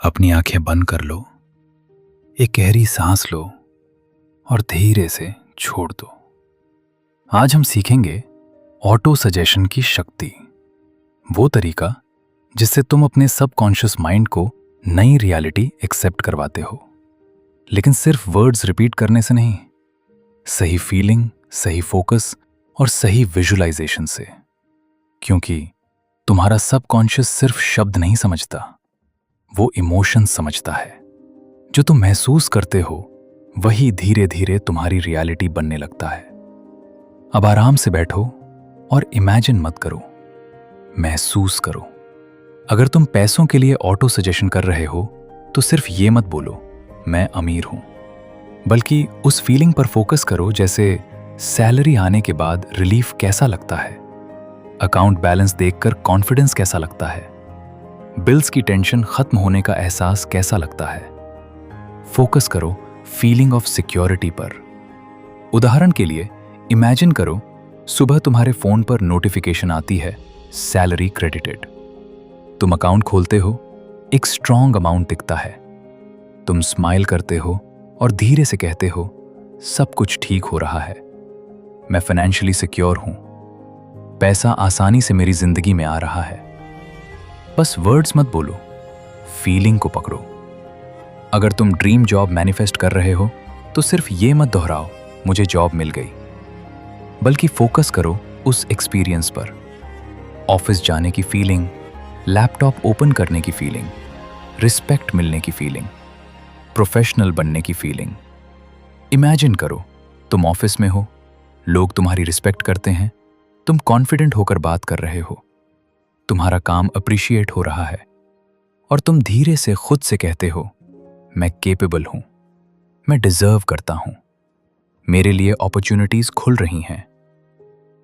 अपनी आंखें बंद कर लो, एक गहरी सांस लो और धीरे से छोड़ दो। आज हम सीखेंगे ऑटो सजेशन की शक्ति, वो तरीका जिससे तुम अपने सबकॉन्शियस माइंड को नई रियलिटी एक्सेप्ट करवाते हो। लेकिन सिर्फ वर्ड्स रिपीट करने से नहीं, सही फीलिंग, सही फोकस और सही विजुअलाइजेशन से। क्योंकि तुम्हारा सबकॉन्शियस सिर्फ शब्द नहीं समझता, वो इमोशन समझता है। जो तुम महसूस करते हो वही धीरे धीरे तुम्हारी रियलिटी बनने लगता है। अब आराम से बैठो और इमेजिन मत करो, महसूस करो। अगर तुम पैसों के लिए ऑटो सजेशन कर रहे हो तो सिर्फ ये मत बोलो मैं अमीर हूं, बल्कि उस फीलिंग पर फोकस करो जैसे सैलरी आने के बाद रिलीफ कैसा लगता है, अकाउंट बैलेंस देखकर कॉन्फिडेंस कैसा लगता है, बिल्स की टेंशन खत्म होने का एहसास कैसा लगता है। फोकस करो फीलिंग ऑफ सिक्योरिटी पर। उदाहरण के लिए इमेजिन करो सुबह तुम्हारे फोन पर नोटिफिकेशन आती है, सैलरी क्रेडिटेड। तुम अकाउंट खोलते हो, एक स्ट्रॉन्ग अमाउंट दिखता है। तुम स्माइल करते हो और धीरे से कहते हो सब कुछ ठीक हो रहा है, मैं फाइनेंशियली सिक्योर हूं, पैसा आसानी से मेरी जिंदगी में आ रहा है। बस वर्ड्स मत बोलो, फीलिंग को पकड़ो। अगर तुम ड्रीम जॉब मैनिफेस्ट कर रहे हो तो सिर्फ ये मत दोहराओ मुझे जॉब मिल गई, बल्कि फोकस करो उस एक्सपीरियंस पर। ऑफिस जाने की फीलिंग, लैपटॉप ओपन करने की फीलिंग, रिस्पेक्ट मिलने की फीलिंग, प्रोफेशनल बनने की फीलिंग। इमेजिन करो तुम ऑफिस में हो, लोग तुम्हारी रिस्पेक्ट करते हैं, तुम कॉन्फिडेंट होकर बात कर रहे हो, तुम्हारा काम अप्रिशिएट हो रहा है और तुम धीरे से खुद से कहते हो मैं केपेबल हूं, मैं डिजर्व करता हूं, मेरे लिए अपॉर्चुनिटीज खुल रही हैं।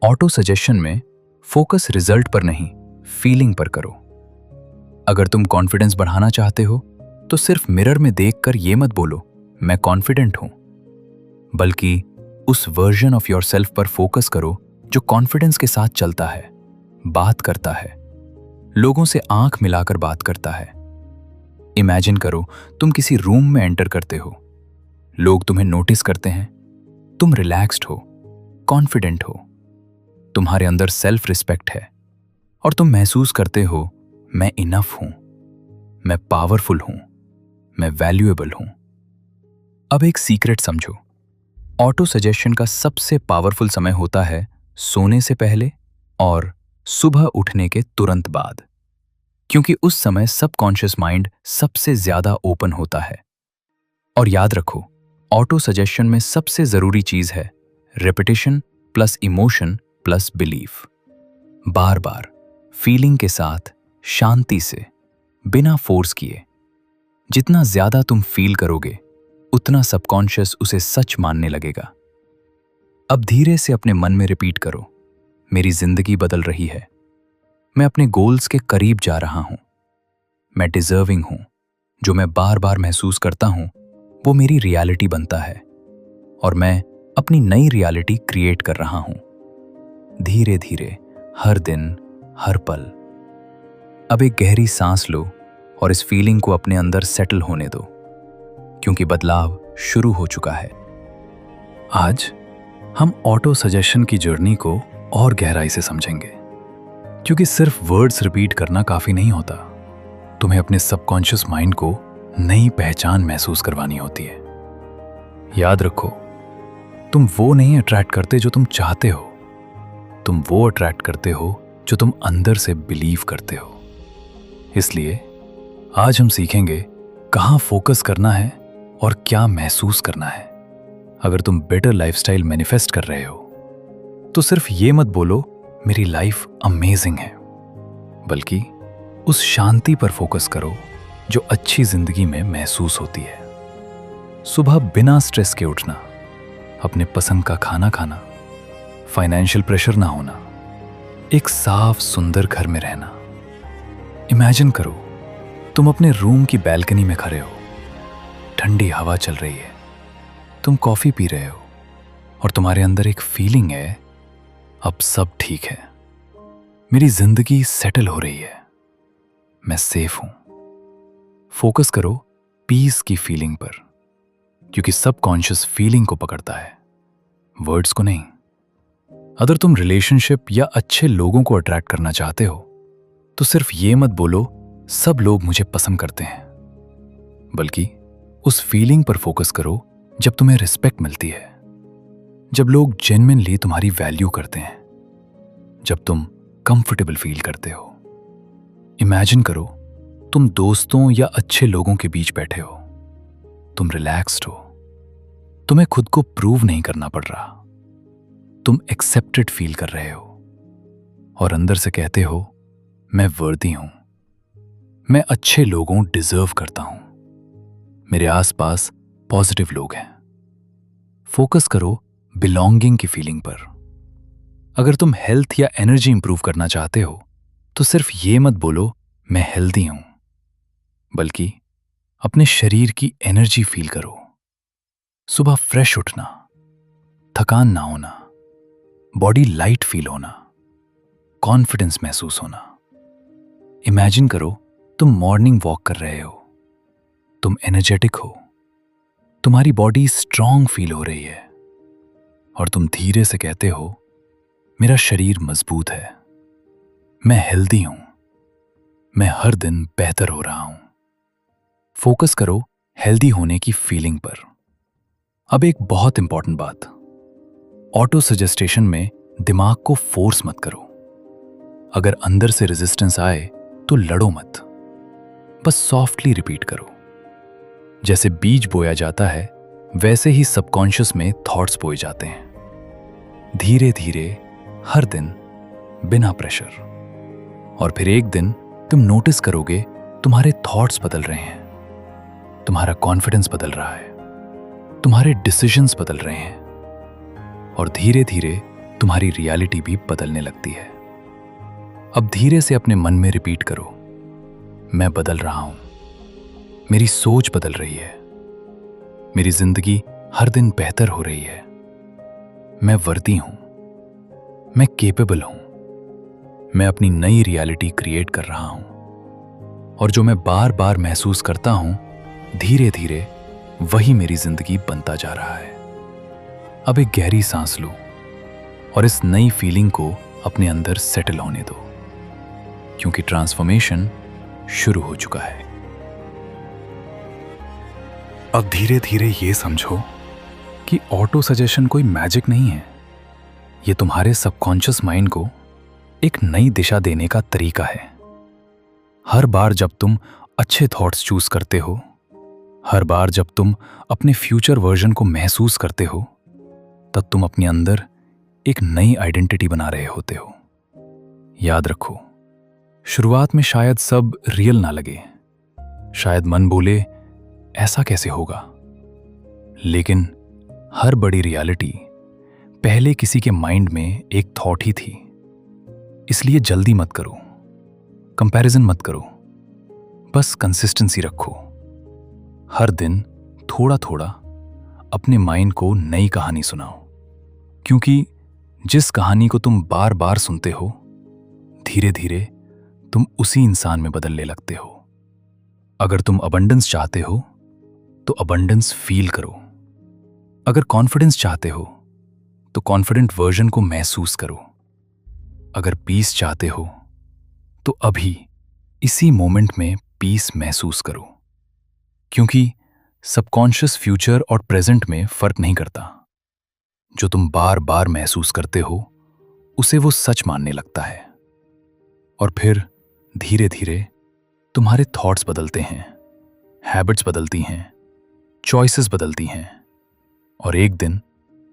ऑटो सजेशन में फोकस रिजल्ट पर नहीं, फीलिंग पर करो। अगर तुम कॉन्फिडेंस बढ़ाना चाहते हो तो सिर्फ मिरर में देखकर ये मत बोलो मैं कॉन्फिडेंट हूं, बल्कि उस वर्जन ऑफ योरसेल्फ पर फोकस करो जो कॉन्फिडेंस के साथ चलता है, बात करता है, लोगों से आंख मिलाकर बात करता है। इमेजिन करो तुम किसी रूम में एंटर करते हो, लोग तुम्हें नोटिस करते हैं, तुम रिलैक्स्ड हो, कॉन्फिडेंट हो, तुम्हारे अंदर सेल्फ रिस्पेक्ट है और तुम महसूस करते हो मैं इनफ हूं, मैं पावरफुल हूं, मैं वैल्यूएबल हूं। अब एक सीक्रेट समझो, ऑटो सजेशन का सबसे पावरफुल समय होता है सोने से पहले और सुबह उठने के तुरंत बाद, क्योंकि उस समय सबकॉन्शियस माइंड सबसे ज्यादा ओपन होता है। और याद रखो, ऑटो सजेशन में सबसे जरूरी चीज है repetition plus emotion plus belief. बार बार फीलिंग के साथ, शांति से, बिना फोर्स किए। जितना ज्यादा तुम फील करोगे उतना सबकॉन्शियस उसे सच मानने लगेगा। अब धीरे से अपने मन में रिपीट करो मेरी जिंदगी बदल रही है, मैं अपने गोल्स के करीब जा रहा हूं, मैं डिजर्विंग हूं, जो मैं बार बार महसूस करता हूं वो मेरी रियलिटी बनता है और मैं अपनी नई रियलिटी क्रिएट कर रहा हूं, धीरे धीरे, हर दिन, हर पल। अब एक गहरी सांस लो और इस फीलिंग को अपने अंदर सेटल होने दो, क्योंकि बदलाव शुरू हो चुका है। आज हम ऑटो सजेशन की जर्नी को और गहराई से समझेंगे, क्योंकि सिर्फ वर्ड्स रिपीट करना काफी नहीं होता, तुम्हें अपने सबकॉन्शियस माइंड को नई पहचान महसूस करवानी होती है। याद रखो, तुम वो नहीं अट्रैक्ट करते जो तुम चाहते हो, तुम वो अट्रैक्ट करते हो जो तुम अंदर से बिलीव करते हो। इसलिए आज हम सीखेंगे कहाँ फोकस करना है और क्या महसूस करना है। अगर तुम बेटर लाइफस्टाइल मैनिफेस्ट कर रहे हो तो सिर्फ ये मत बोलो मेरी लाइफ अमेजिंग है, बल्कि उस शांति पर फोकस करो जो अच्छी जिंदगी में महसूस होती है। सुबह बिना स्ट्रेस के उठना, अपने पसंद का खाना खाना, फाइनेंशियल प्रेशर ना होना, एक साफ सुंदर घर में रहना। इमेजिन करो तुम अपने रूम की बैल्कनी में खड़े हो, ठंडी हवा चल रही है, तुम कॉफी पी रहे हो और तुम्हारे अंदर एक फीलिंग है अब सब ठीक है, मेरी जिंदगी सेटल हो रही है, मैं सेफ हूं। फोकस करो पीस की फीलिंग पर, क्योंकि सबकॉन्शियस फीलिंग को पकड़ता है, वर्ड्स को नहीं। अगर तुम रिलेशनशिप या अच्छे लोगों को अट्रैक्ट करना चाहते हो तो सिर्फ ये मत बोलो सब लोग मुझे पसंद करते हैं, बल्कि उस फीलिंग पर फोकस करो जब तुम्हें रिस्पेक्ट मिलती है, जब लोग जेन्युइनली तुम्हारी वैल्यू करते हैं, जब तुम कंफर्टेबल फील करते हो। इमेजिन करो तुम दोस्तों या अच्छे लोगों के बीच बैठे हो, तुम रिलैक्स्ड हो, तुम्हें खुद को प्रूव नहीं करना पड़ रहा, तुम एक्सेप्टेड फील कर रहे हो और अंदर से कहते हो मैं वर्दी हूं, मैं अच्छे लोगों डिजर्व करता हूं, मेरे आसपास पॉजिटिव लोग हैं। फोकस करो बिलोंगिंग की फीलिंग पर। अगर तुम हेल्थ या एनर्जी इंप्रूव करना चाहते हो तो सिर्फ ये मत बोलो मैं हेल्दी हूं, बल्कि अपने शरीर की एनर्जी फील करो। सुबह फ्रेश उठना, थकान ना होना, बॉडी लाइट फील होना, कॉन्फिडेंस महसूस होना। इमेजिन करो तुम मॉर्निंग वॉक कर रहे हो, तुम एनर्जेटिक हो, तुम्हारी बॉडी स्ट्रांग फील हो रही है और तुम धीरे से कहते हो मेरा शरीर मजबूत है, मैं हेल्दी हूं, मैं हर दिन बेहतर हो रहा हूं। फोकस करो हेल्दी होने की फीलिंग पर। अब एक बहुत इंपॉर्टेंट बात, ऑटो सजेस्टेशन में दिमाग को फोर्स मत करो। अगर अंदर से रेजिस्टेंस आए तो लड़ो मत, बस सॉफ्टली रिपीट करो। जैसे बीज बोया जाता है वैसे ही सबकॉन्शियस में थॉट्स बोए जाते हैं, धीरे धीरे, हर दिन, बिना प्रेशर। और फिर एक दिन तुम नोटिस करोगे तुम्हारे थॉट्स बदल रहे हैं, तुम्हारा कॉन्फिडेंस बदल रहा है, तुम्हारे डिसीजंस बदल रहे हैं और धीरे धीरे तुम्हारी रियलिटी भी बदलने लगती है। अब धीरे से अपने मन में रिपीट करो, मैं बदल रहा हूं, मेरी सोच बदल रही है, मेरी जिंदगी हर दिन बेहतर हो रही है, मैं वर्दी हूं, मैं केपेबल हूं, मैं अपनी नई रियलिटी क्रिएट कर रहा हूं और जो मैं बार बार महसूस करता हूं धीरे धीरे वही मेरी जिंदगी बनता जा रहा है। अब एक गहरी सांस लो और इस नई फीलिंग को अपने अंदर सेटल होने दो, क्योंकि ट्रांसफॉर्मेशन शुरू हो चुका है। अब धीरे धीरे ये समझो कि ऑटो सजेशन कोई मैजिक नहीं है, ये तुम्हारे सबकॉन्शियस माइंड को एक नई दिशा देने का तरीका है। हर बार जब तुम अच्छे थॉट्स चूज करते हो, हर बार जब तुम अपने फ्यूचर वर्जन को महसूस करते हो, तब तुम अपने अंदर एक नई आइडेंटिटी बना रहे होते हो। याद रखो, शुरुआत में शायद सब रियल ना लगे, शायद मन बोले ऐसा कैसे होगा, लेकिन हर बड़ी रियलिटी पहले किसी के माइंड में एक थॉट ही थी। इसलिए जल्दी मत करो, कंपैरिजन मत करो, बस कंसिस्टेंसी रखो। हर दिन थोड़ा थोड़ा अपने माइंड को नई कहानी सुनाओ, क्योंकि जिस कहानी को तुम बार बार सुनते हो धीरे धीरे तुम उसी इंसान में बदलने लगते हो। अगर तुम अबंडेंस चाहते हो तो अबंडेंस फील करो, अगर कॉन्फिडेंस चाहते हो तो कॉन्फिडेंट वर्जन को महसूस करो, अगर पीस चाहते हो तो अभी इसी मोमेंट में पीस महसूस करो, क्योंकि सबकॉन्शियस फ्यूचर और प्रेजेंट में फर्क नहीं करता। जो तुम बार बार महसूस करते हो उसे वो सच मानने लगता है और फिर धीरे धीरे तुम्हारे थॉट्स बदलते हैं, हैबिट्स बदलती हैं, चॉइसेस बदलती हैं और एक दिन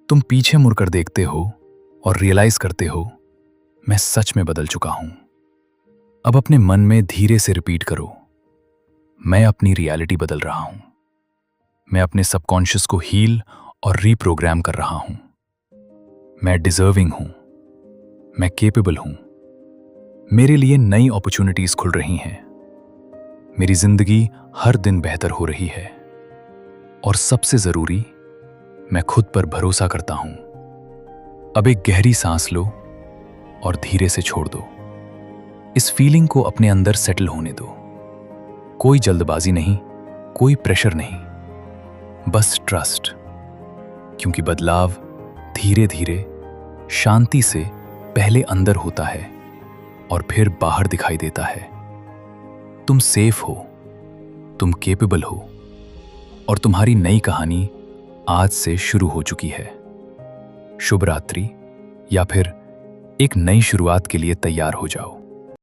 तुम पीछे मुड़कर देखते हो और रियलाइज करते हो मैं सच में बदल चुका हूं। अब अपने मन में धीरे से रिपीट करो, मैं अपनी रियलिटी बदल रहा हूं, मैं अपने सबकॉन्शियस को हील और रीप्रोग्राम कर रहा हूं, मैं डिजर्विंग हूं, मैं केपेबल हूं, मेरे लिए नई अपॉर्चुनिटीज खुल रही हैं, मेरी जिंदगी हर दिन बेहतर हो रही है और सबसे जरूरी, मैं खुद पर भरोसा करता हूं। अब एक गहरी सांस लो और धीरे से छोड़ दो। इस फीलिंग को अपने अंदर सेटल होने दो। कोई जल्दबाजी नहीं, कोई प्रेशर नहीं, बस ट्रस्ट। क्योंकि बदलाव धीरे धीरे शांति से पहले अंदर होता है और फिर बाहर दिखाई देता है। तुम सेफ हो, तुम केपेबल हो, और तुम्हारी नई कहानी आज से शुरू हो चुकी है। शुभ रात्रि, या फिर एक नई शुरुआत के लिए तैयार हो जाओ।